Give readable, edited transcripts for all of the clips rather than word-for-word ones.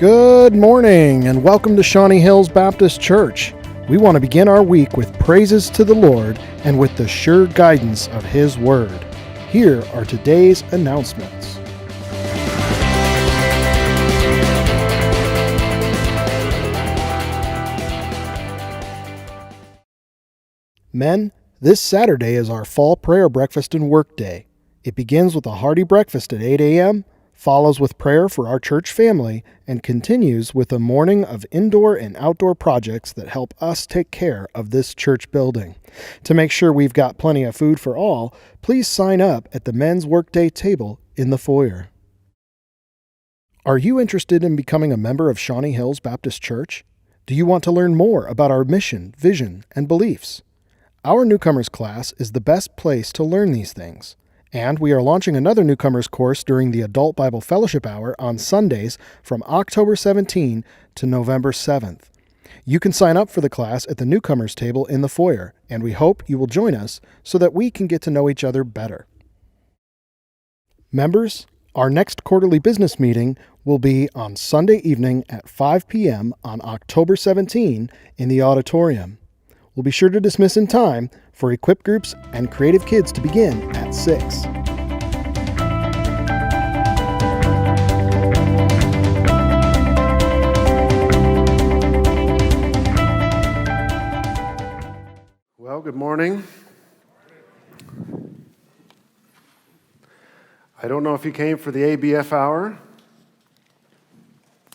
Good morning and welcome to Shawnee Hills Baptist Church. We want to begin our week with praises to the Lord and with the sure guidance of His Word. Here are today's announcements. Men, this Saturday is our fall prayer breakfast and work day. It begins with a hearty breakfast at 8 a.m., follows with prayer for our church family, and continues with a morning of indoor and outdoor projects that help us take care of this church building. To make sure we've got plenty of food for all, please sign up at the men's workday table in the foyer. Are you interested in becoming a member of Shawnee Hills Baptist Church? Do you want to learn more about our mission, vision, and beliefs? Our newcomers class is the best place to learn these things. And we are launching another newcomers course during the Adult Bible Fellowship Hour on Sundays from October 17 to November 7th. You can sign up for the class at the newcomers table in the foyer, and we hope you will join us so that we can get to know each other better. Members, our next quarterly business meeting will be on Sunday evening at 5 p.m. on October 17 in the auditorium. We'll be sure to dismiss in time for Equip Groups and Creative Kids to begin at 6. Well, good morning. I don't know if you came for the ABF hour.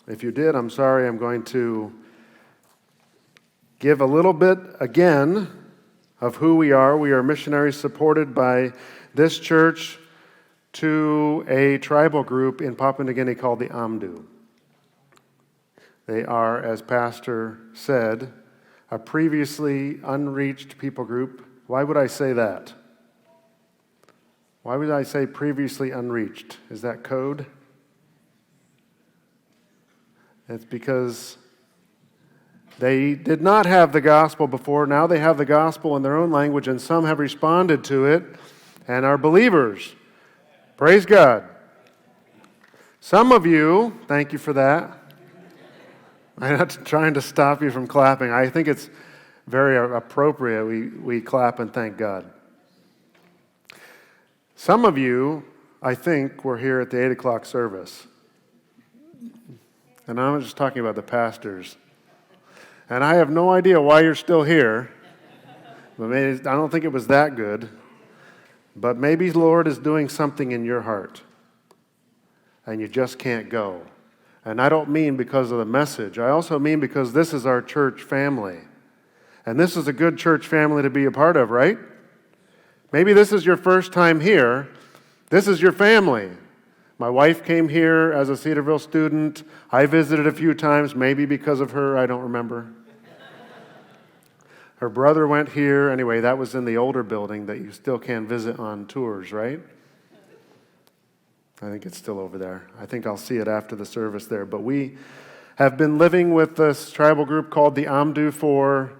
If you did, I'm sorry. I'm going to give a little bit again of who we are. We are missionaries supported by this church to a tribal group in Papua New Guinea called the Amdu. They are, as Pastor said, a previously unreached people group. Why would I say that? Why would I say previously unreached? Is that code? It's because they did not have the gospel before. Now they have the gospel in their own language, and some have responded to it and are believers. Praise God. Some of you, thank you for that. I'm not trying to stop you from clapping. I think it's very appropriate we clap and thank God. Some of you, I think, were here at the 8 o'clock service. And I'm just talking about the pastors. And I have no idea why you're still here. But maybe, I don't think it was that good. But maybe the Lord is doing something in your heart. And you just can't go. And I don't mean because of the message. I also mean because this is our church family. And this is a good church family to be a part of, right? Maybe this is your first time here. This is your family. My wife came here as a Cedarville student. I visited a few times, maybe because of her, I don't remember. Her brother went here. Anyway, that was in the older building that you still can visit on tours, right? I think it's still over there. I think I'll see it after the service there. But we have been living with this tribal group called the Amdu for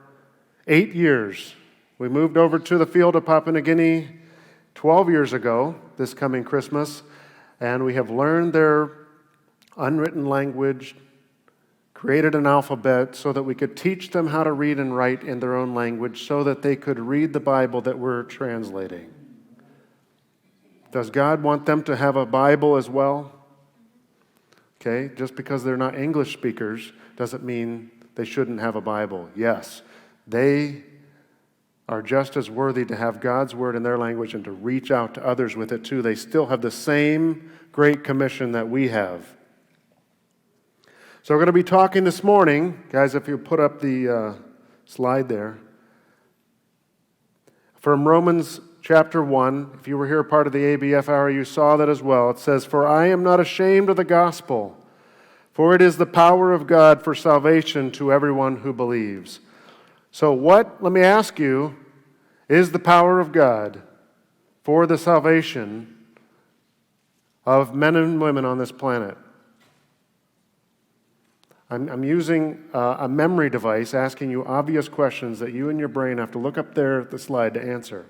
8 years. We moved over to the field of Papua New Guinea 12 years ago, this coming Christmas. And we have learned their unwritten language, created an alphabet so that we could teach them how to read and write in their own language so that they could read the Bible that we're translating. Does God want them to have a Bible as well? Okay, just because they're not English speakers doesn't mean they shouldn't have a Bible. Yes, they are just as worthy to have God's word in their language and to reach out to others with it too. They still have the same great commission that we have. So we're going to be talking this morning, guys, if you put up the slide there, from Romans chapter 1. If you were here part of the ABF hour, you saw that as well. It says, "For I am not ashamed of the gospel, for it is the power of God for salvation to everyone who believes." So what, let me ask you, is the power of God for the salvation of men and women on this planet? I'm using a memory device asking you obvious questions that you and your brain have to look up there at the slide to answer.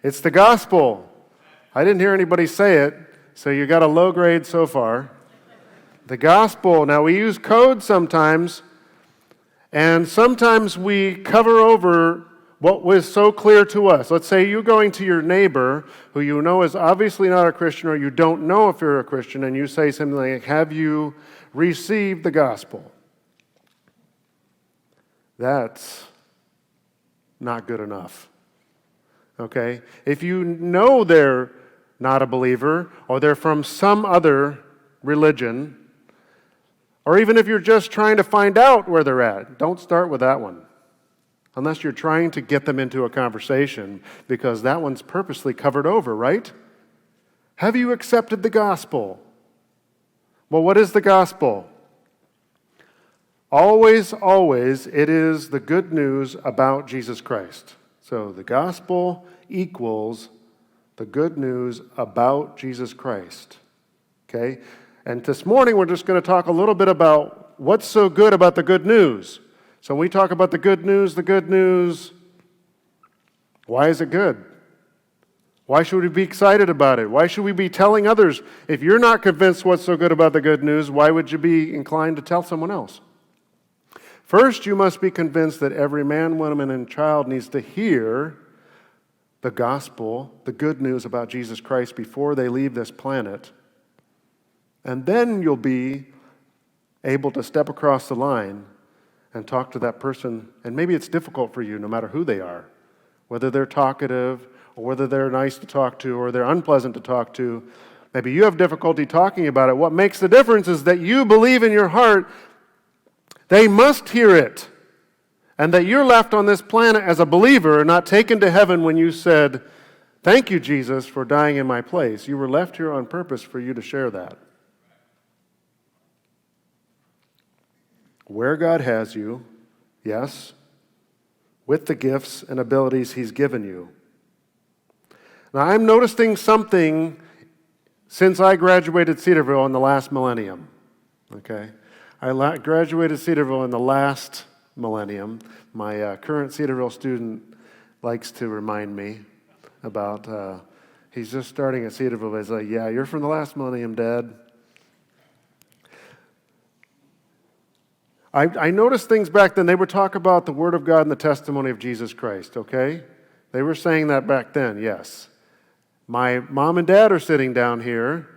It's the gospel. I didn't hear anybody say it, so you got a low grade so far. The gospel. Now, we use code sometimes, and sometimes we cover over what was so clear to us. Let's say you're going to your neighbor who you know is obviously not a Christian, or you don't know if you're a Christian, and you say something like, have you received the gospel? That's not good enough. Okay? If you know they're not a believer, or they're from some other religion, or even if you're just trying to find out where they're at, don't start with that one. Unless you're trying to get them into a conversation, because that one's purposely covered over, right? Have you accepted the gospel? Well, what is the gospel? Always, always, it is the good news about Jesus Christ. So the gospel equals the good news about Jesus Christ. Okay? And this morning we're just going to talk a little bit about what's so good about the good news. So when we talk about the good news, why is it good? Why should we be excited about it? Why should we be telling others? If you're not convinced what's so good about the good news, why would you be inclined to tell someone else? First, you must be convinced that every man, woman, and child needs to hear the gospel, the good news about Jesus Christ before they leave this planet. And then you'll be able to step across the line and talk to that person. And maybe it's difficult for you, no matter who they are, whether they're talkative or whether they're nice to talk to or they're unpleasant to talk to. Maybe you have difficulty talking about it. What makes the difference is that you believe in your heart they must hear it, and that you're left on this planet as a believer, not taken to heaven when you said, "Thank you, Jesus, for dying in my place." You were left here on purpose for you to share that. Where God has you, yes, with the gifts and abilities He's given you. Now, I'm noticing something since I graduated Cedarville in the last millennium, okay? I graduated Cedarville in the last millennium. My current Cedarville student likes to remind me about, he's just starting at Cedarville. He's like, "Yeah, you're from the last millennium, Dad." I noticed things back then. They would talk about the Word of God and the testimony of Jesus Christ, okay? They were saying that back then, yes. My mom and dad are sitting down here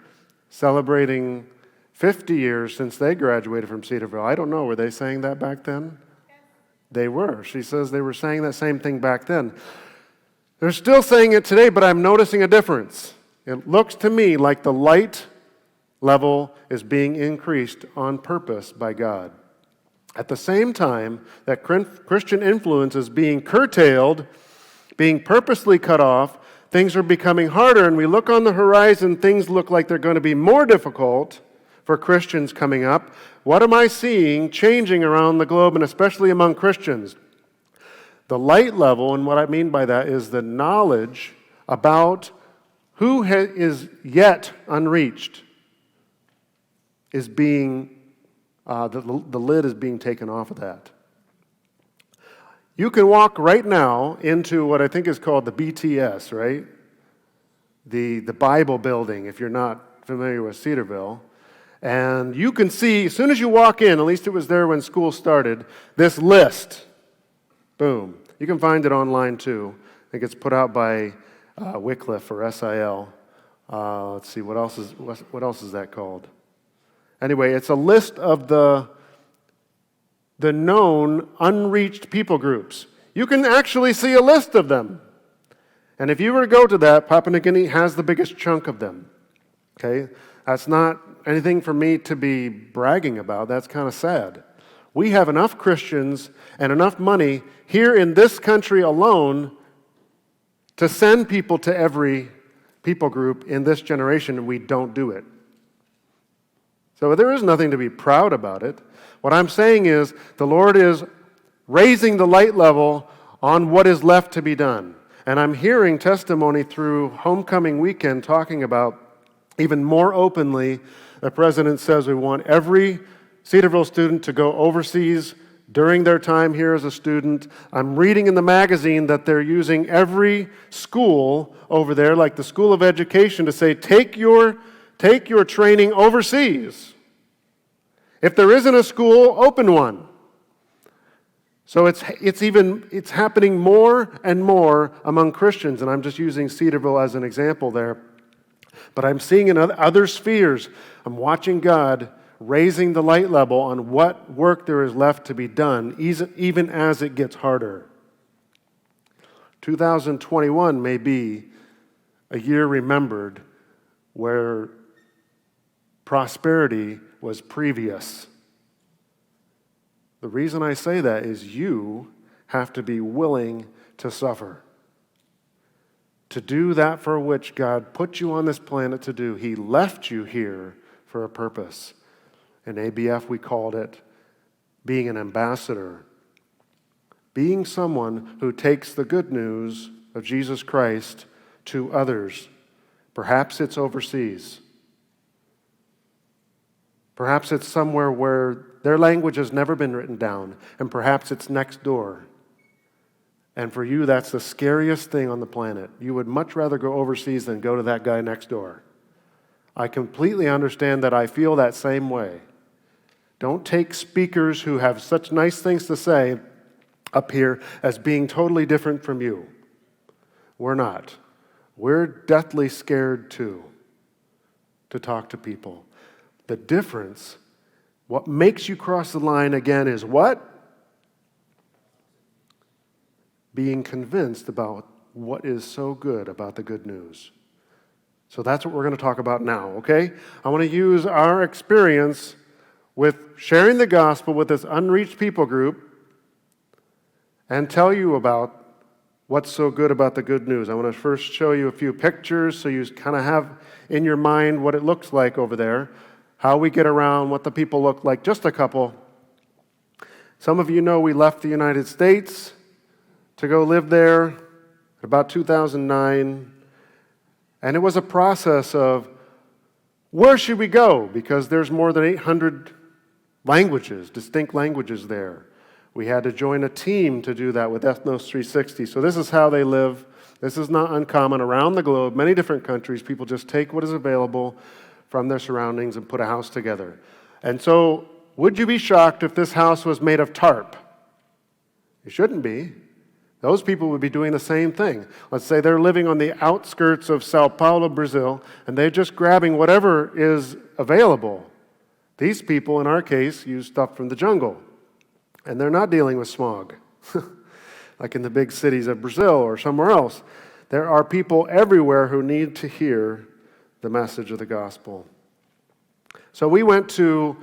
celebrating 50 years since they graduated from Cedarville. I don't know, were they saying that back then? Yes. They were. She says they were saying that same thing back then. They're still saying it today, but I'm noticing a difference. It looks to me like the light level is being increased on purpose by God. At the same time that Christian influence is being curtailed, being purposely cut off, things are becoming harder, and we look on the horizon, things look like they're going to be more difficult for Christians coming up. What am I seeing changing around the globe, and especially among Christians? The light level, and what I mean by that is the knowledge about who is yet unreached is being, the lid is being taken off of that. You can walk right now into what I think is called the BTS, right? The Bible building, if you're not familiar with Cedarville. And you can see, as soon as you walk in, at least it was there when school started, this list. Boom. You can find it online too. I think it's put out by Wycliffe or SIL. Let's see, what else is that called? Anyway, it's a list of the known unreached people groups. You can actually see a list of them. And if you were to go to that, Papua New Guinea has the biggest chunk of them. Okay? That's not anything for me to be bragging about. That's kind of sad. We have enough Christians and enough money here in this country alone to send people to every people group in this generation, and we don't do it. So there is nothing to be proud about it. What I'm saying is the Lord is raising the light level on what is left to be done. And I'm hearing testimony through homecoming weekend talking about even more openly, the president says we want every Cedarville student to go overseas during their time here as a student. I'm reading in the magazine that they're using every school over there, like the School of Education, to say, take your training overseas. If there isn't a school, open one. So it's happening more and more among Christians, and I'm just using Cedarville as an example there. But I'm seeing in other spheres, I'm watching God raising the light level on what work there is left to be done, even as it gets harder. 2021 may be a year remembered where prosperity was previous. The reason I say that is you have to be willing to suffer. To do that for which God put you on this planet to do. He left you here for a purpose. In ABF, we called it being an ambassador. Being someone who takes the good news of Jesus Christ to others. Perhaps it's overseas. Perhaps it's somewhere where their language has never been written down, and perhaps it's next door. And for you, that's the scariest thing on the planet. You would much rather go overseas than go to that guy next door. I completely understand that. I feel that same way. Don't take speakers who have such nice things to say up here as being totally different from you. We're not. We're deathly scared too to talk to people. The difference, what makes you cross the line again is what? Being convinced about what is so good about the good news. So that's what we're going to talk about now, okay? I want to use our experience with sharing the gospel with this unreached people group and tell you about what's so good about the good news. I want to first show you a few pictures so you kind of have in your mind what it looks like over there, how we get around, what the people look like, just a couple. Some of you know we left the United States to go live there about 2009, and it was a process of where should we go, because there's more than 800 languages, distinct languages there. We had to join a team to do that with Ethnos 360. So this is how they live. This is not uncommon around the globe. Many different countries, people just take what is available from their surroundings and put a house together. And so, would you be shocked if this house was made of tarp? It shouldn't be. Those people would be doing the same thing. Let's say they're living on the outskirts of Sao Paulo, Brazil, and they're just grabbing whatever is available. These people, in our case, use stuff from the jungle. And they're not dealing with smog, like in the big cities of Brazil or somewhere else. There are people everywhere who need to hear the message of the gospel. So we went to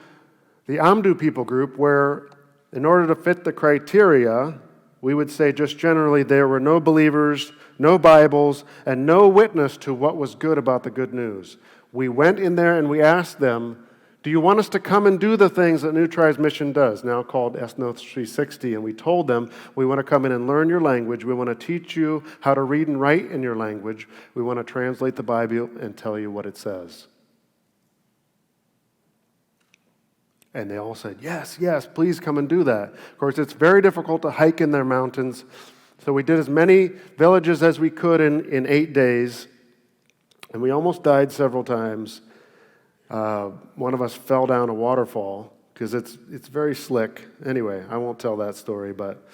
the Amdu people group where, in order to fit the criteria, we would say just generally there were no believers, no Bibles, and no witness to what was good about the good news. We went in there and we asked them, do you want us to come and do the things that New Tribes Mission does, now called Ethnos 360? And we told them, we want to come in and learn your language. We want to teach you how to read and write in your language. We want to translate the Bible and tell you what it says. And they all said, yes, yes, please come and do that. Of course, it's very difficult to hike in their mountains. So we did as many villages as we could in 8 days. And we almost died several times. One of us fell down a waterfall because it's very slick. Anyway, I won't tell that story, but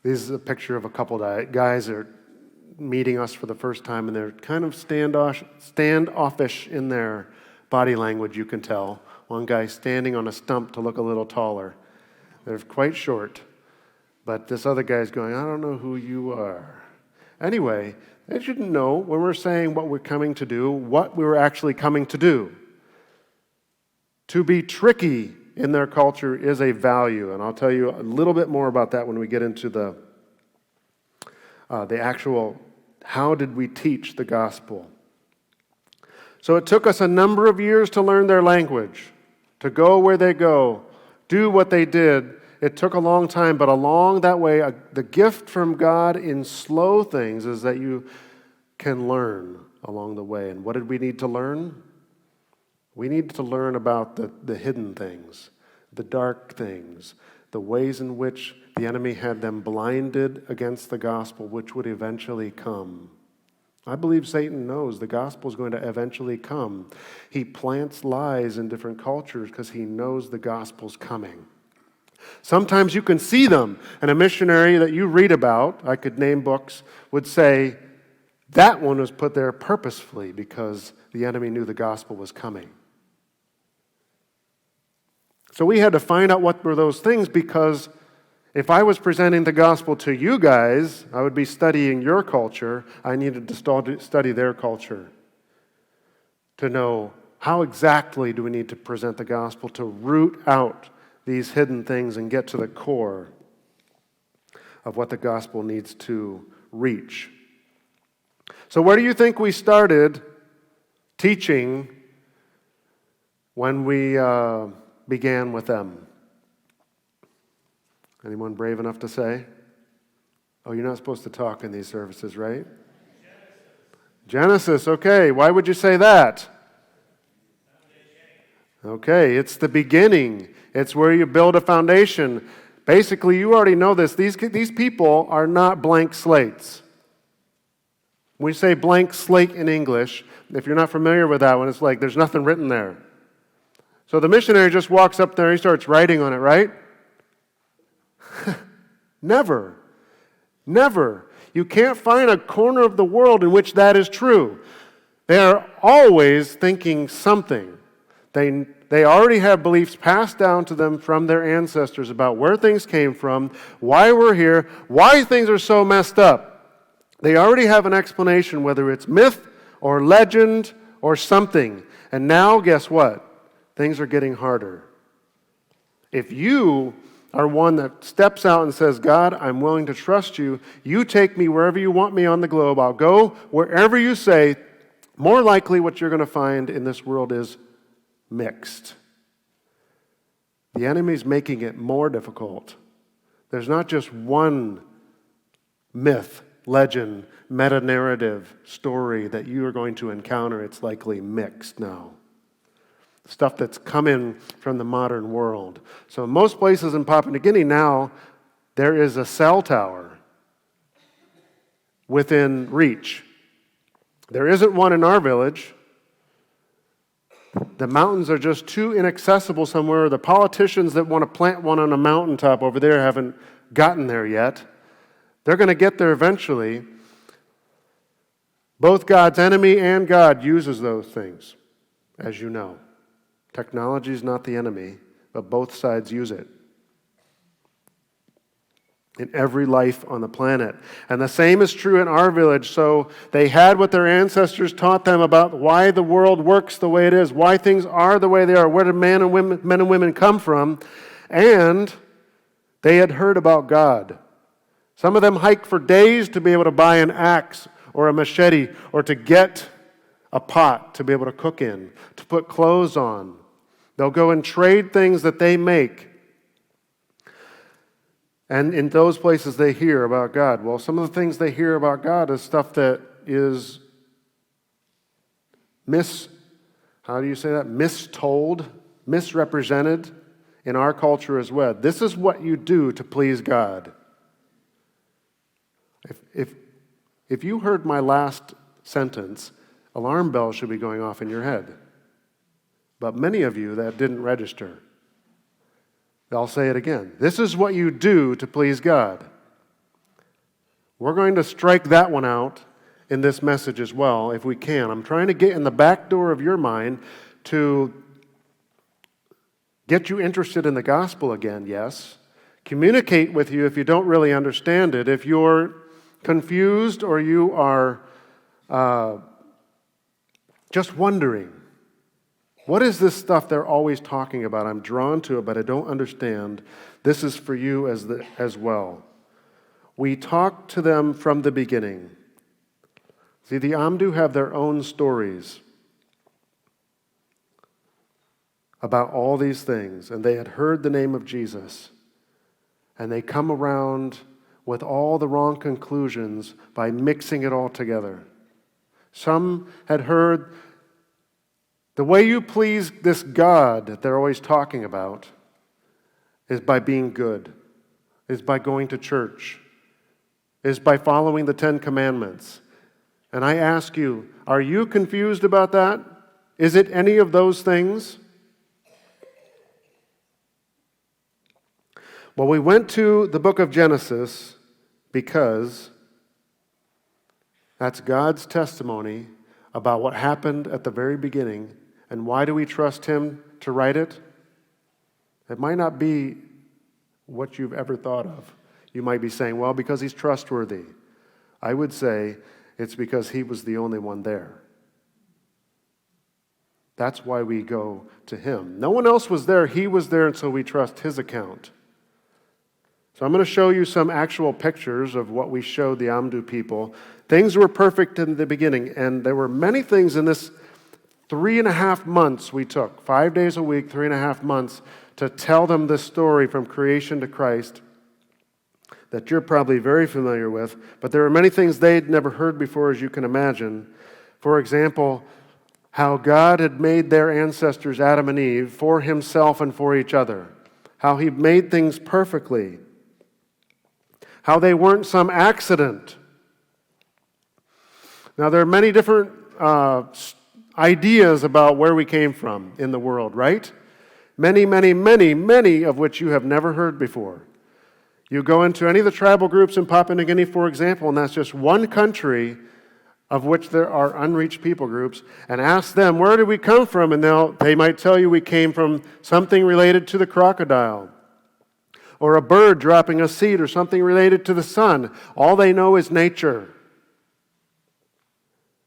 this is a picture of a couple guys that are meeting us for the first time, and they're kind of standoffish in their body language, you can tell. One guy standing on a stump to look a little taller. They're quite short, but this other guy's going, I don't know who you are. Anyway, they shouldn't know when we're saying what we're coming to do, what we were actually coming to do. To be tricky in their culture is a value, and I'll tell you a little bit more about that when we get into the actual how did we teach the gospel. So it took us a number of years to learn their language, to go where they go, do what they did. It took a long time, but along that way, the gift from God in slow things is that you can learn along the way. And what did we need to learn? We needed to learn about the hidden things, the dark things, the ways in which the enemy had them blinded against the gospel, which would eventually come. I believe Satan knows the gospel is going to eventually come. He plants lies in different cultures because he knows the gospel's coming. Sometimes you can see them, and a missionary that you read about, I could name books, would say, that one was put there purposefully because the enemy knew the gospel was coming. So we had to find out what were those things, because if I was presenting the gospel to you guys, I would be studying your culture. I needed to study their culture to know how exactly do we need to present the gospel to root out these hidden things and get to the core of what the gospel needs to reach. So where do you think we started teaching when we began with them? Anyone brave enough to say? Oh, you're not supposed to talk in these services, right? Genesis, okay. Why would you say that? Okay, it's the beginning. It's where you build a foundation. Basically, you already know this. These people are not blank slates. When we say blank slate in English, if you're not familiar with that one, it's like there's nothing written there. So the missionary just walks up there and he starts writing on it, right? Never. Never. You can't find a corner of the world in which that is true. They are always thinking something. They already have beliefs passed down to them from their ancestors about where things came from, why we're here, why things are so messed up. They already have an explanation, whether it's myth or legend or something. And now, guess what? Things are getting harder. If you are one that steps out and says, God, I'm willing to trust you. You take me wherever you want me on the globe. I'll go wherever you say. More likely what you're going to find in this world is mixed. The enemy's making it more difficult. There's not just one myth, legend, meta-narrative story that you are going to encounter. It's likely mixed now. Stuff that's come in from the modern world. So in most places in Papua New Guinea now, there is a cell tower within reach. There isn't one in our village. The mountains are just too inaccessible somewhere. The politicians that want to plant one on a mountaintop over there haven't gotten there yet. They're going to get there eventually. Both God's enemy and God uses those things, as you know. Technology is not the enemy, but both sides use it in every life on the planet. And the same is true in our village. So they had what their ancestors taught them about why the world works the way it is, why things are the way they are, where did men and women come from, and they had heard about God. Some of them hiked for days to be able to buy an axe or a machete or to get a pot to be able to cook in, to put clothes on. They'll go and trade things that they make. And in those places they hear about God. Well, some of the things they hear about God is stuff that is mistold, misrepresented in our culture as well. This is what you do to please God. If you heard my last sentence, alarm bells should be going off in your head. But many of you that didn't register. I'll say it again. This is what you do to please God. We're going to strike that one out in this message as well, if we can. I'm trying to get in the back door of your mind to get you interested in the gospel again, yes. Communicate with you if you don't really understand it. If you're confused or you are just wondering, what is this stuff they're always talking about? I'm drawn to it, but I don't understand. This is for you as well. We talk to them from the beginning. See, the Amdu have their own stories about all these things, and they had heard the name of Jesus, and they come around with all the wrong conclusions by mixing it all together. Some had heard the way you please this God that they're always talking about is by being good, is by going to church, is by following the 10 Commandments. And I ask you, are you confused about that? Is it any of those things? Well, we went to the book of Genesis because that's God's testimony about what happened at the very beginning. And why do we trust Him to write it? It might not be what you've ever thought of. You might be saying, well, because He's trustworthy. I would say it's because He was the only one there. That's why we go to Him. No one else was there. He was there, and so we trust His account. So I'm going to show you some actual pictures of what we showed the Amdu people. Things were perfect in the beginning, and there were many things in this 3.5 months we took, 5 days a week, 3.5 months, to tell them this story from creation to Christ that you're probably very familiar with. But there were many things they'd never heard before, as you can imagine. For example, how God had made their ancestors, Adam and Eve, for Himself and for each other. How He made things perfectly. How they weren't some accident. Now, there are many different ideas about where we came from in the world, right? Many, many, many, many of which you have never heard before. You go into any of the tribal groups in Papua New Guinea, for example, and that's just one country of which there are unreached people groups, and ask them, where did we come from? And they might tell you we came from something related to the crocodile, or a bird dropping a seed, or something related to the sun. All they know is nature.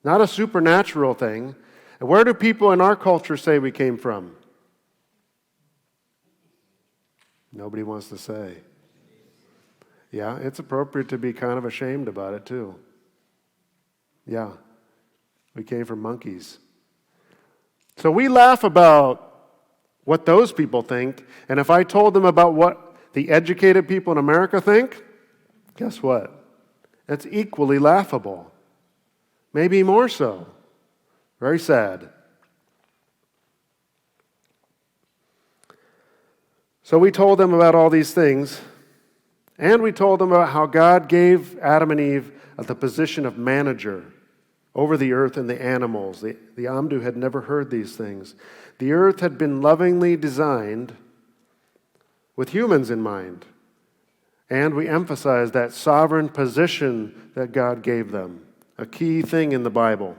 Not a supernatural thing. And where do people in our culture say we came from? Nobody wants to say. Yeah, it's appropriate to be kind of ashamed about it too. Yeah, we came from monkeys. So we laugh about what those people think, and if I told them about what the educated people in America think, guess what? It's equally laughable. Maybe more so. Very sad. So we told them about all these things, and we told them about how God gave Adam and Eve the position of manager over the earth and the animals. The Amdu had never heard these things. The earth had been lovingly designed with humans in mind, and we emphasized that sovereign position that God gave them, a key thing in the Bible.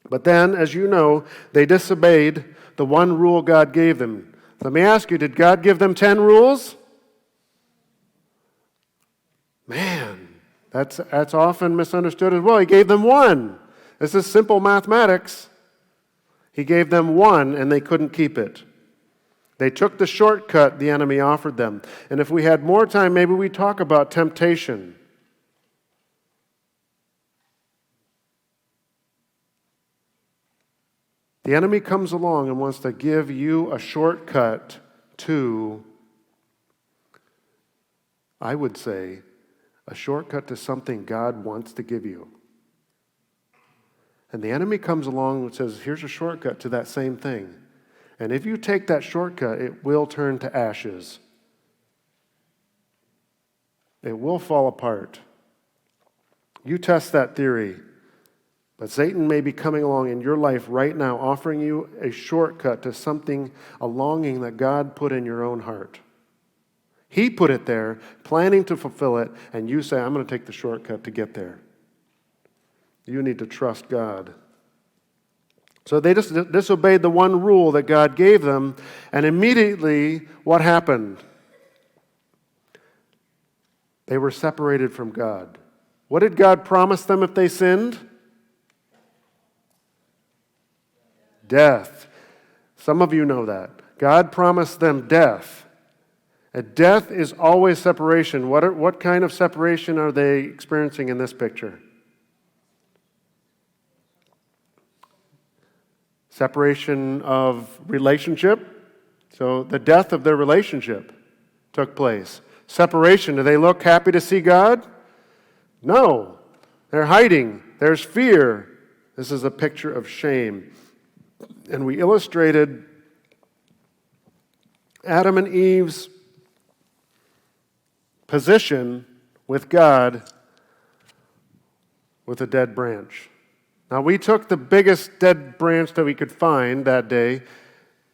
But then, as you know, they disobeyed the one rule God gave them. Let me ask you, did God give them 10 rules? Man, that's often misunderstood as well. He gave them one. This is simple mathematics. He gave them one, and they couldn't keep it. They took the shortcut the enemy offered them. And if we had more time, maybe we'd talk about temptation. The enemy comes along and wants to give you a shortcut to, I would say, a shortcut to something God wants to give you. And the enemy comes along and says, here's a shortcut to that same thing. And if you take that shortcut, it will turn to ashes. It will fall apart. You test that theory. But Satan may be coming along in your life right now, offering you a shortcut to something, a longing that God put in your own heart. He put it there, planning to fulfill it, and you say, I'm going to take the shortcut to get there. You need to trust God. So they just disobeyed the one rule that God gave them, and immediately, what happened? They were separated from God. What did God promise them if they sinned? Death. Some of you know that. God promised them death. And death is always separation. What kind of separation are they experiencing in this picture? Separation of relationship. So the death of their relationship took place. Separation. Do they look happy to see God? No. They're hiding. There's fear. This is a picture of shame. And we illustrated Adam and Eve's position with God with a dead branch. Now, we took the biggest dead branch that we could find that day.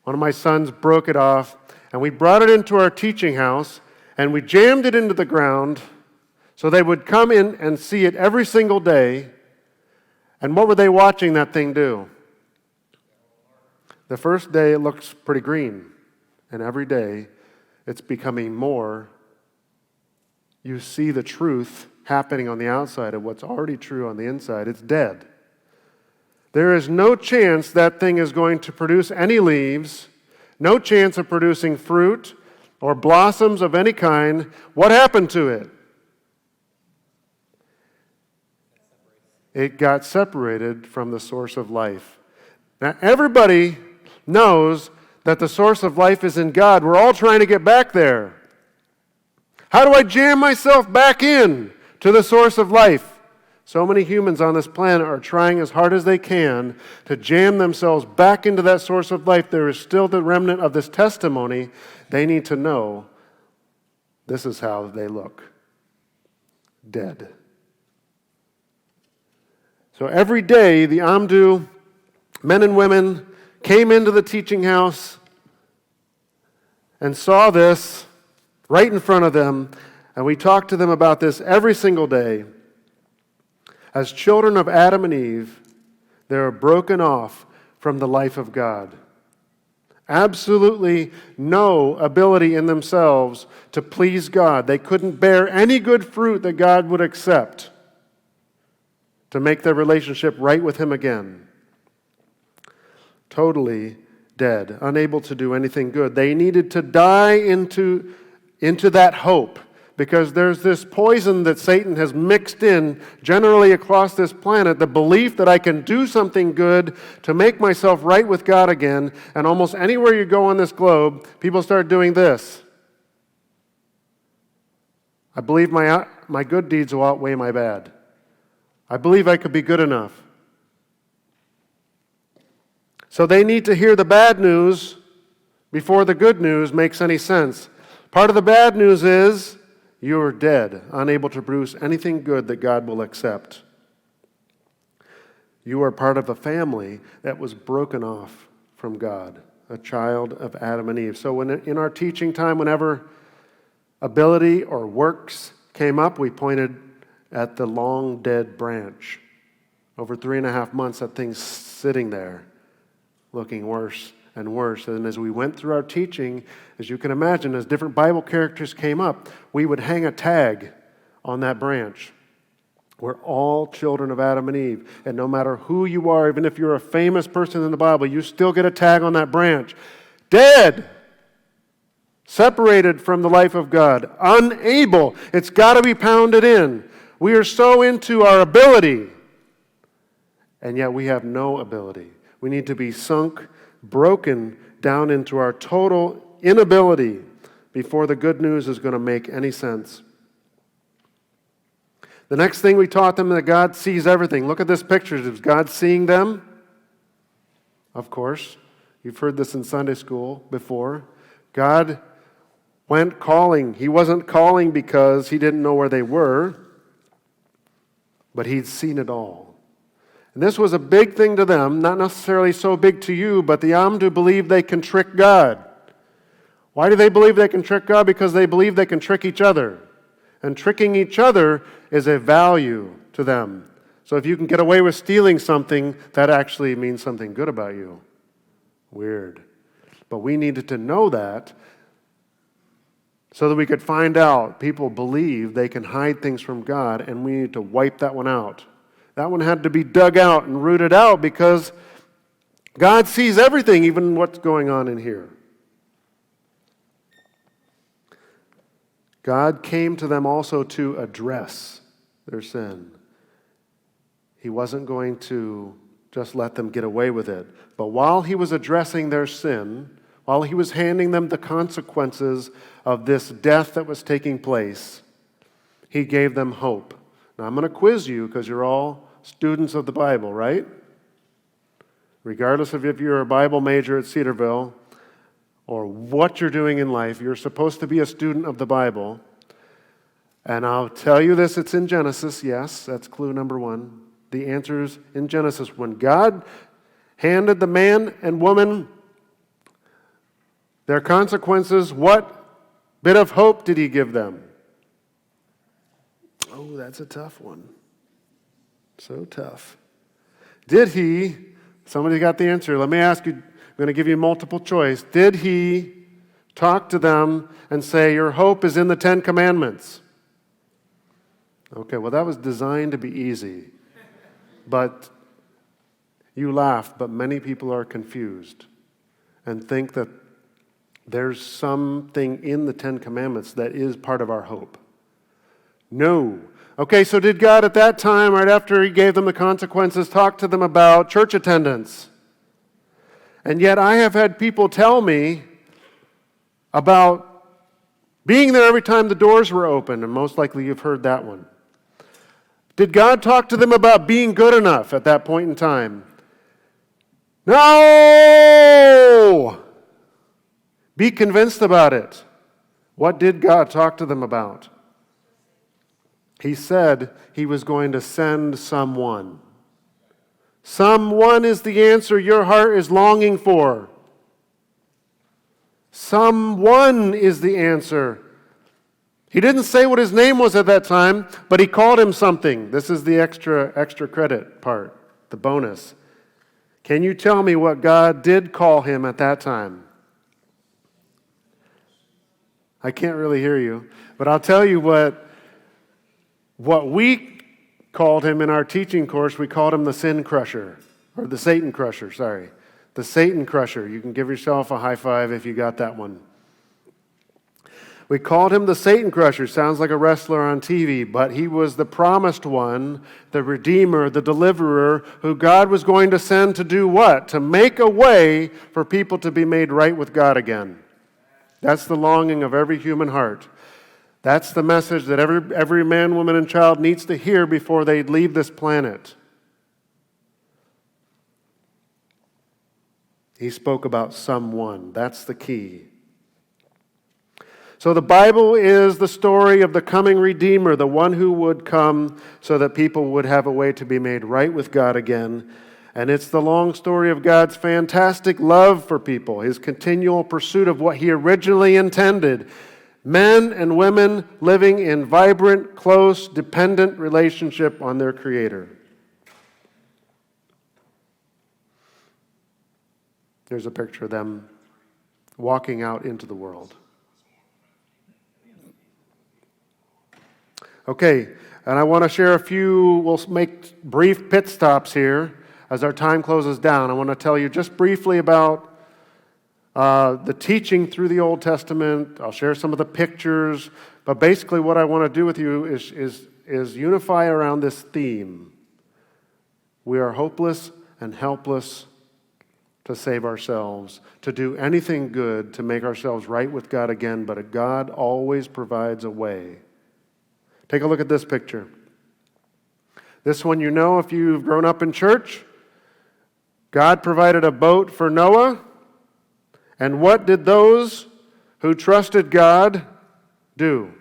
One of my sons broke it off, and we brought it into our teaching house, and we jammed it into the ground so they would come in and see it every single day. And what were they watching that thing do? The first day it looks pretty green, and every day it's becoming more. You see the truth happening on the outside of what's already true on the inside. It's dead. There is no chance that thing is going to produce any leaves, no chance of producing fruit or blossoms of any kind. What happened to it? It got separated from the source of life. Now, everybody knows that the source of life is in God. We're all trying to get back there. How do I jam myself back in to the source of life? So many humans on this planet are trying as hard as they can to jam themselves back into that source of life. There is still the remnant of this testimony. They need to know this is how they look. Dead. So every day, the Amdu men and women came into the teaching house and saw this right in front of them, and we talked to them about this every single day. As children of Adam and Eve, they are broken off from the life of God. Absolutely no ability in themselves to please God. They couldn't bear any good fruit that God would accept to make their relationship right with Him again. Totally dead, unable to do anything good. They needed to die into that hope, because there's this poison that Satan has mixed in generally across this planet, the belief that I can do something good to make myself right with God again. And almost anywhere you go on this globe, people start doing this. I believe my good deeds will outweigh my bad. I believe I could be good enough. So they need to hear the bad news before the good news makes any sense. Part of the bad news is you are dead, unable to produce anything good that God will accept. You are part of a family that was broken off from God, a child of Adam and Eve. So in our teaching time, whenever ability or works came up, we pointed at the long dead branch. Over 3.5 months, that thing's sitting there, looking worse and worse. And as we went through our teaching, as you can imagine, as different Bible characters came up, we would hang a tag on that branch. We're all children of Adam and Eve. And no matter who you are, even if you're a famous person in the Bible, you still get a tag on that branch. Dead! Separated from the life of God. Unable. It's got to be pounded in. We are so into our ability, and yet we have no ability. We need to be sunk, broken down into our total inability before the good news is going to make any sense. The next thing we taught them, that God sees everything. Look at this picture. Is God seeing them? Of course. You've heard this in Sunday school before. God went calling. He wasn't calling because He didn't know where they were, but He'd seen it all. And this was a big thing to them, not necessarily so big to you, but the Amdu believe they can trick God. Why do they believe they can trick God? Because they believe they can trick each other. And tricking each other is a value to them. So if you can get away with stealing something, that actually means something good about you. Weird. But we needed to know that so that we could find out people believe they can hide things from God, and we need to wipe that one out. That one had to be dug out and rooted out because God sees everything, even what's going on in here. God came to them also to address their sin. He wasn't going to just let them get away with it. But while He was addressing their sin, while He was handing them the consequences of this death that was taking place, He gave them hope. Now, I'm going to quiz you because you're all students of the Bible, right? Regardless of if you're a Bible major at Cedarville or what you're doing in life, you're supposed to be a student of the Bible. And I'll tell you this, it's in Genesis, yes, that's clue number 1. the answers in Genesis. When God handed the man and woman their consequences, what bit of hope did he give them? Oh, that's a tough one. So tough. Did he, somebody got the answer. Let me ask you, I'm going to give you multiple choice. Did he talk to them and say, your hope is in the 10 Commandments? Okay, well, that was designed to be easy. But you laugh, but many people are confused and think that there's something in the 10 Commandments that is part of our hope. No. Okay, so did God at that time, right after he gave them the consequences, talk to them about church attendance? And yet I have had people tell me about being there every time the doors were open, and most likely you've heard that one. Did God talk to them about being good enough at that point in time? No! Be convinced about it. What did God talk to them about? He said he was going to send someone. Someone is the answer your heart is longing for. Someone is the answer. He didn't say what his name was at that time, but he called him something. This is the extra credit part, the bonus. Can you tell me what God did call him at that time? I can't really hear you, but I'll tell you what we called him in our teaching course. We called him the sin crusher, or the Satan crusher, sorry. The Satan crusher. You can give yourself a high five if you got that one. We called him the Satan crusher. Sounds like a wrestler on TV, but he was the promised one, the redeemer, the deliverer, who God was going to send to do what? To make a way for people to be made right with God again. That's the longing of every human heart. That's the message that every man, woman, and child needs to hear before they leave this planet. He spoke about someone. That's the key. So the Bible is the story of the coming Redeemer, the one who would come so that people would have a way to be made right with God again. And it's the long story of God's fantastic love for people, his continual pursuit of what he originally intended. Men and women living in vibrant, close, dependent relationship on their Creator. There's a picture of them walking out into the world. Okay, and I want to share we'll make brief pit stops here as our time closes down. I want to tell you just briefly about the teaching through the Old Testament. I'll share some of the pictures, but basically what I want to do with you is unify around this theme. We are hopeless and helpless to save ourselves, to do anything good to make ourselves right with God again, but God always provides a way. Take a look at this picture. This one you know if you've grown up in church. God provided a boat for Noah. And what did those who trusted God do?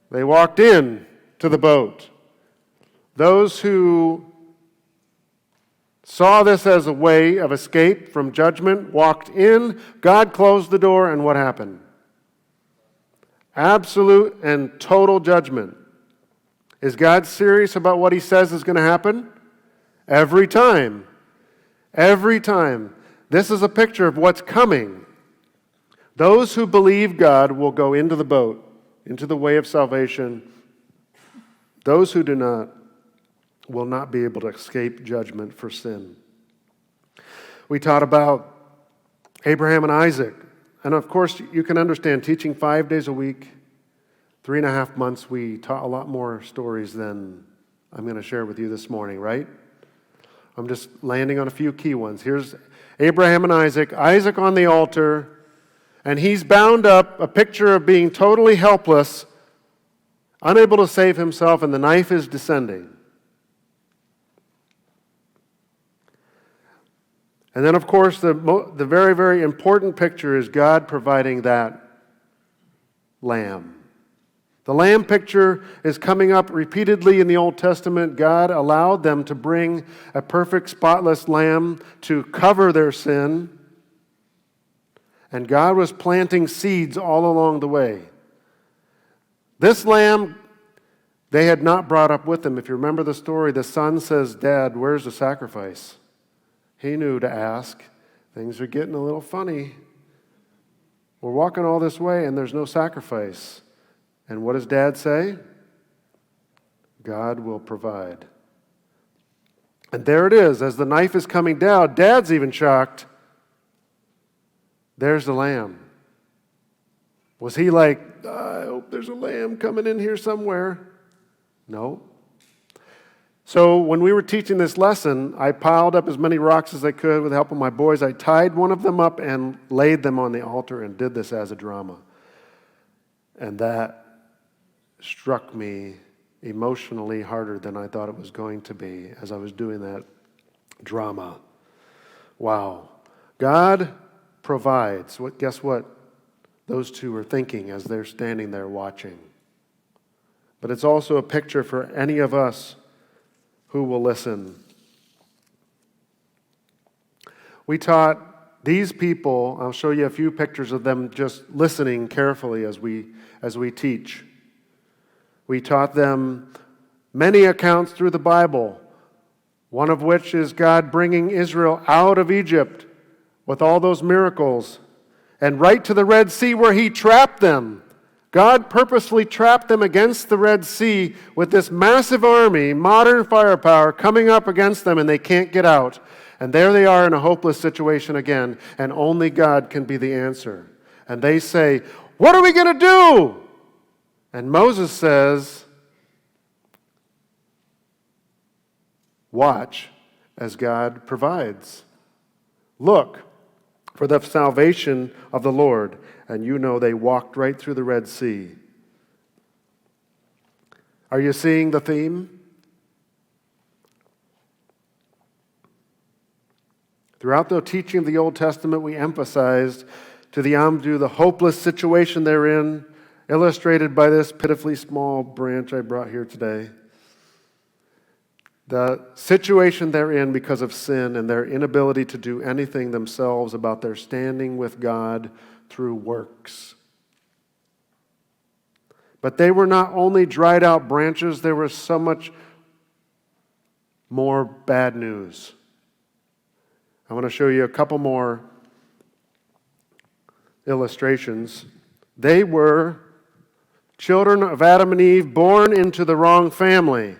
They walked in to the boat. Those who saw this as a way of escape from judgment walked in. God closed the door, and what happened? Absolute and total judgment. Is God serious about what he says is going to happen? Every time. Every time. This is a picture of what's coming. Those who believe God will go into the boat, into the way of salvation. Those who do not will not be able to escape judgment for sin. We taught about Abraham and Isaac. And of course, you can understand teaching 5 days a week, 3.5 months, we taught a lot more stories than I'm going to share with you this morning, right? I'm just landing on a few key ones. Here's Abraham and Isaac. Isaac on the altar, and he's bound up, a picture of being totally helpless, unable to save himself, and the knife is descending. And then, of course, the very, very important picture is God providing that lamb. The lamb picture is coming up repeatedly in the Old Testament. God allowed them to bring a perfect, spotless lamb to cover their sin. And God was planting seeds all along the way. This lamb, they had not brought up with them. If you remember the story, the son says, "Dad, where's the sacrifice?" He knew to ask. Things are getting a little funny. We're walking all this way and there's no sacrifice. And what does Dad say? God will provide. And there it is. As the knife is coming down, Dad's even shocked. There's the lamb. Was he like, I hope there's a lamb coming in here somewhere? No. So when we were teaching this lesson, I piled up as many rocks as I could with the help of my boys. I tied one of them up and laid them on the altar and did this as a drama. And that struck me emotionally harder than I thought it was going to be as I was doing that drama. Wow. God provides. Guess what those two are thinking as they're standing there watching. But it's also a picture for any of us who will listen. We taught these people, I'll show you a few pictures of them just listening carefully as we teach. We taught them many accounts through the Bible, one of which is God bringing Israel out of Egypt with all those miracles and right to the Red Sea where He trapped them. God purposely trapped them against the Red Sea with this massive army, modern firepower, coming up against them, and they can't get out. And there they are in a hopeless situation again, and only God can be the answer. And they say, "What are we going to do?" And Moses says, "Watch as God provides. Look for the salvation of the Lord." And you know they walked right through the Red Sea. Are you seeing the theme? Throughout the teaching of the Old Testament, we emphasized to the Amdu the hopeless situation they're in, illustrated by this pitifully small branch I brought here today. The situation they're in because of sin and their inability to do anything themselves about their standing with God through works. But they were not only dried out branches, there was so much more bad news. I want to show you a couple more illustrations. They were children of Adam and Eve born into the wrong family.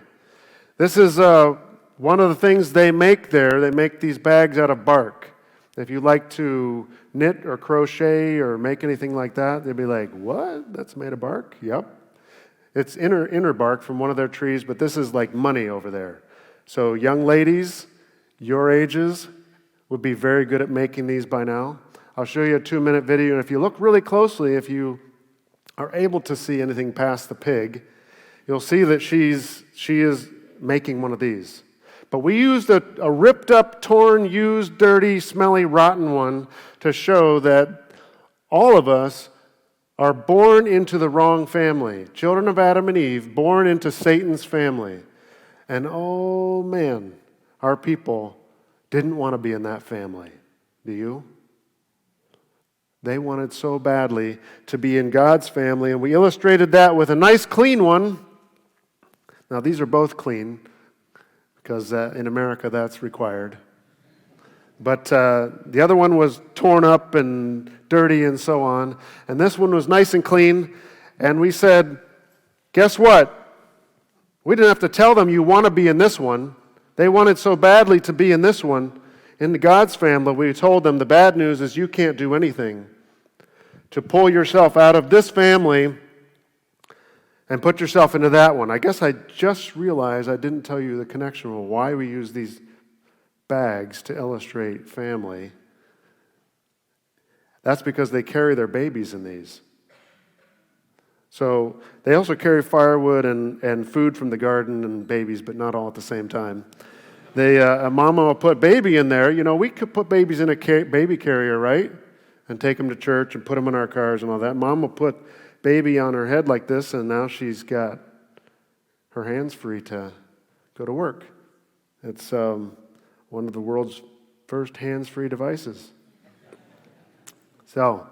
This is one of the things they make there. They make these bags out of bark. If you like to knit or crochet or make anything like that, they'd be like, "What? That's made of bark?" Yep. It's inner bark from one of their trees, but this is like money over there. So young ladies, your ages, would be very good at making these by now. I'll show you a 2-minute video, and if you look really closely, if you are able to see anything past the pig, you'll see that she is making one of these. But we used a ripped up, torn, used, dirty, smelly, rotten one to show that all of us are born into the wrong family. Children of Adam and Eve, born into Satan's family. And oh man, our people didn't want to be in that family. Do you? They wanted so badly to be in God's family, and we illustrated that with a nice clean one. Now these are both clean, because in America that's required. But the other one was torn up and dirty and so on. And this one was nice and clean. And we said, guess what? We didn't have to tell them you want to be in this one. They wanted so badly to be in this one. In God's family, we told them the bad news is you can't do anything to pull yourself out of this family and put yourself into that one. I guess I just realized I didn't tell you the connection of why we use these bags to illustrate family. That's because they carry their babies in these. So they also carry firewood and food from the garden and babies, but not all at the same time. A mama will put baby in there. You know, we could put babies in a baby carrier, right? And take them to church and put them in our cars and all that. Mom will put baby on her head like this, and now she's got her hands free to go to work. It's one of the world's first hands-free devices. So,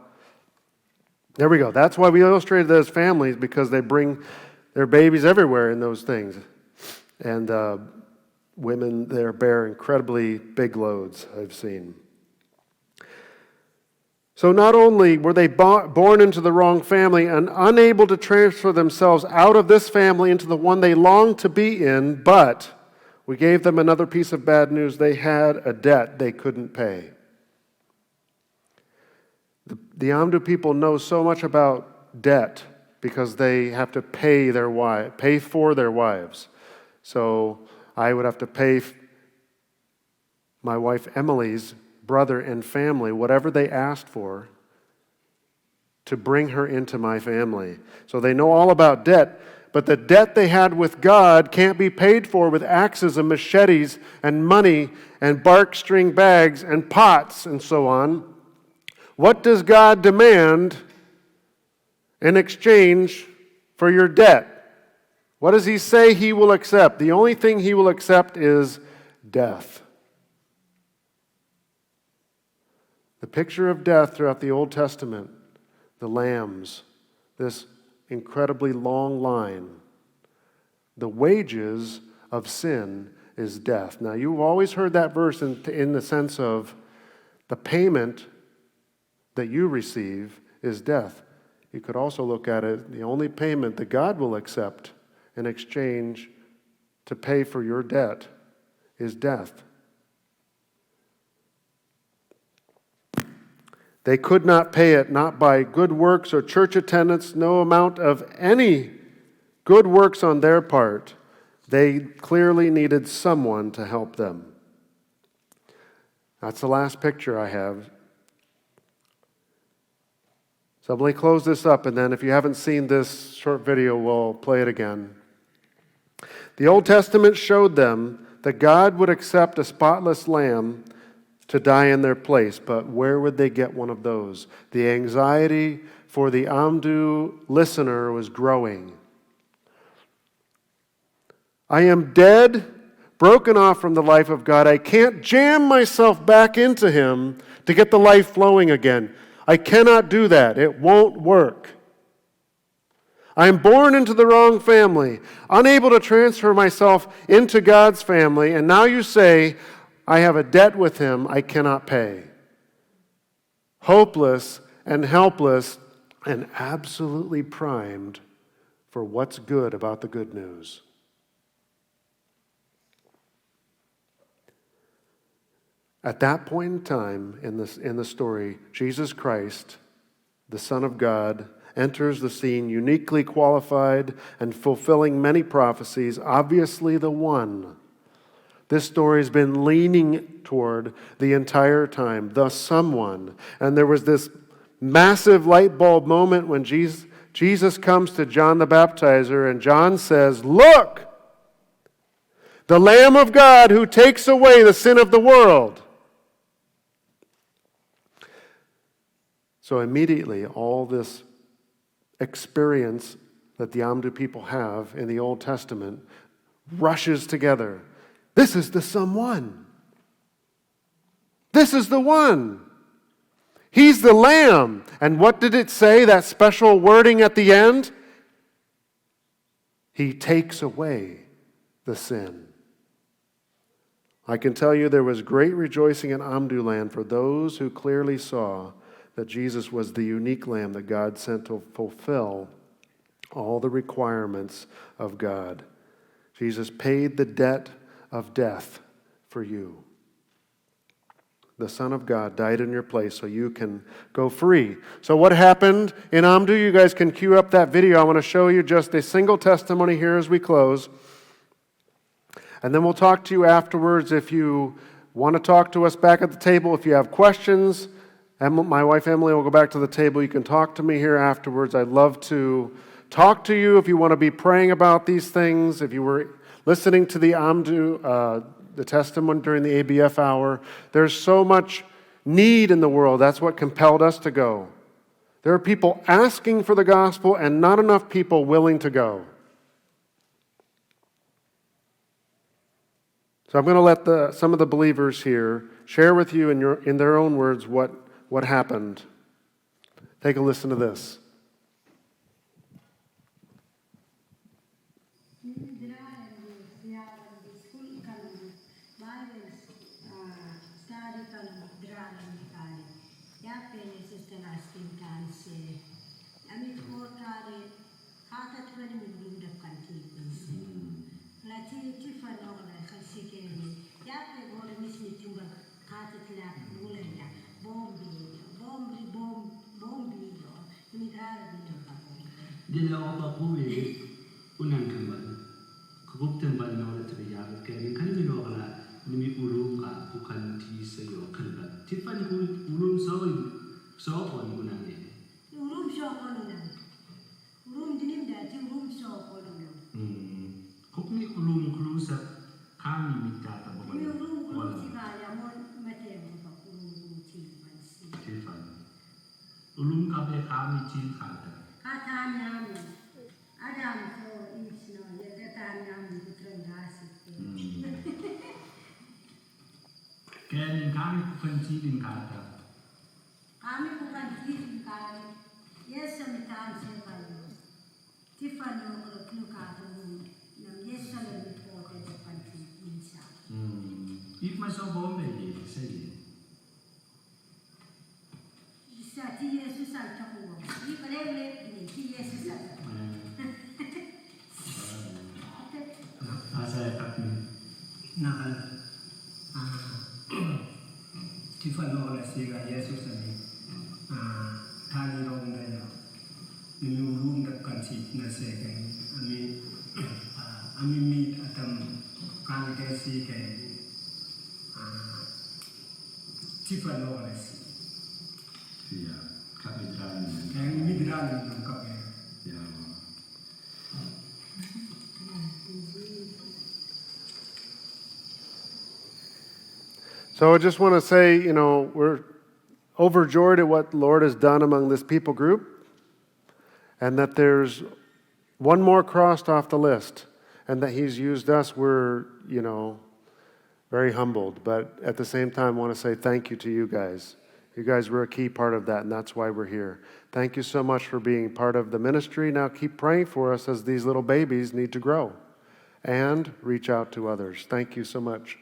there we go. That's why we illustrated those families, because they bring their babies everywhere in those things. And women there bear incredibly big loads, I've seen. So not only were they born into the wrong family and unable to transfer themselves out of this family into the one they longed to be in, but we gave them another piece of bad news. They had a debt they couldn't pay. The Amdu people know so much about debt because they have to pay for their wives. So I would have to pay my wife Emily's brother and family whatever they asked for to bring her into my family. So they know all about debt, but the debt they had with God can't be paid for with axes and machetes and money and bark string bags and pots and so on. What does God demand in exchange for your debt? What does He say He will accept? The only thing He will accept is death. The picture of death throughout the Old Testament, the lambs, this incredibly long line, the wages of sin is death. Now, you've always heard that verse in the sense of the payment that you receive is death. You could also look at it, the only payment that God will accept in exchange to pay for your debt is death. They could not pay it, not by good works or church attendance, no amount of any good works on their part. They clearly needed someone to help them. That's the last picture I have. So let me close this up, and then if you haven't seen this short video, we'll play it again. The Old Testament showed them that God would accept a spotless lamb to die in their place, but where would they get one of those? The anxiety for the Amdu listener was growing. I am dead, broken off from the life of God. I can't jam myself back into Him to get the life flowing again. I cannot do that. It won't work. I am born into the wrong family, unable to transfer myself into God's family, and now you say, I have a debt with Him I cannot pay. Hopeless and helpless and absolutely primed for what's good about the good news. At that point in time in the story, Jesus Christ, the Son of God, enters the scene uniquely qualified and fulfilling many prophecies, obviously the one this story has been leaning toward the entire time, the someone. And there was this massive light bulb moment when Jesus comes to John the Baptizer, and John says, "Look, the Lamb of God who takes away the sin of the world." So immediately, all this experience that the Amdu people have in the Old Testament rushes together. This is the someone. This is the one. He's the Lamb. And what did it say, that special wording at the end? He takes away the sin. I can tell you there was great rejoicing in Amdu land for those who clearly saw that Jesus was the unique Lamb that God sent to fulfill all the requirements of God. Jesus paid the debt of death for you. The Son of God died in your place so you can go free. So what happened in Amdu? You guys can cue up that video. I want to show you just a single testimony here as we close. And then we'll talk to you afterwards if you want to talk to us back at the table. If you have questions, my wife Emily will go back to the table. You can talk to me here afterwards. I'd love to talk to you if you want to be praying about these things. If you were listening to the Amdu, the testimony during the ABF hour, there's so much need in the world. That's what compelled us to go. There are people asking for the gospel and not enough people willing to go. So I'm going to let some of the believers here share with you in their own words what happened. Take a listen to this. Dila opa kuwe unang kambal. Kubukten bal na wala tabi yabat kaya kan bilo kala nimi ulum ka kukan ti sayo kalba. Tifan ulum so on unang de. Ulum so on unang. Ulum dinim da ti ulum so on unang. Kukni ulum sa kami mita ta Ni babal. ulum ti kaya mo matem pa ulum ti pansi. Tifan. Ulum ka be kami chin kata. Kata nyami. Adam so isno ya kata nyami putra dasi. Kaya kami kukan chin kata. Kami bukan ti kami. Yesu mitan se kayo. Tifan no klo kata mo. Nam Yesu le mitko te panti insa. If my so bombe say. Isa ti Yesu sa tapo. Ni pare ni ti Yesu sa. Asa kapni. Nakal Tifan wala siga Yesus ani tali rong na ya ni ulum dak kansi na segen ami mit atam kan ke si ke Tifan wala si Iya, kami jalan. kan migran ng kape Ya. So I just want to say, we're overjoyed at what the Lord has done among this people group, and that there's one more crossed off the list, and that He's used us. We're, very humbled, but at the same time, want to say thank you to you guys. You guys were a key part of that, and that's why we're here. Thank you so much for being part of the ministry. Now keep praying for us as these little babies need to grow and reach out to others. Thank you so much.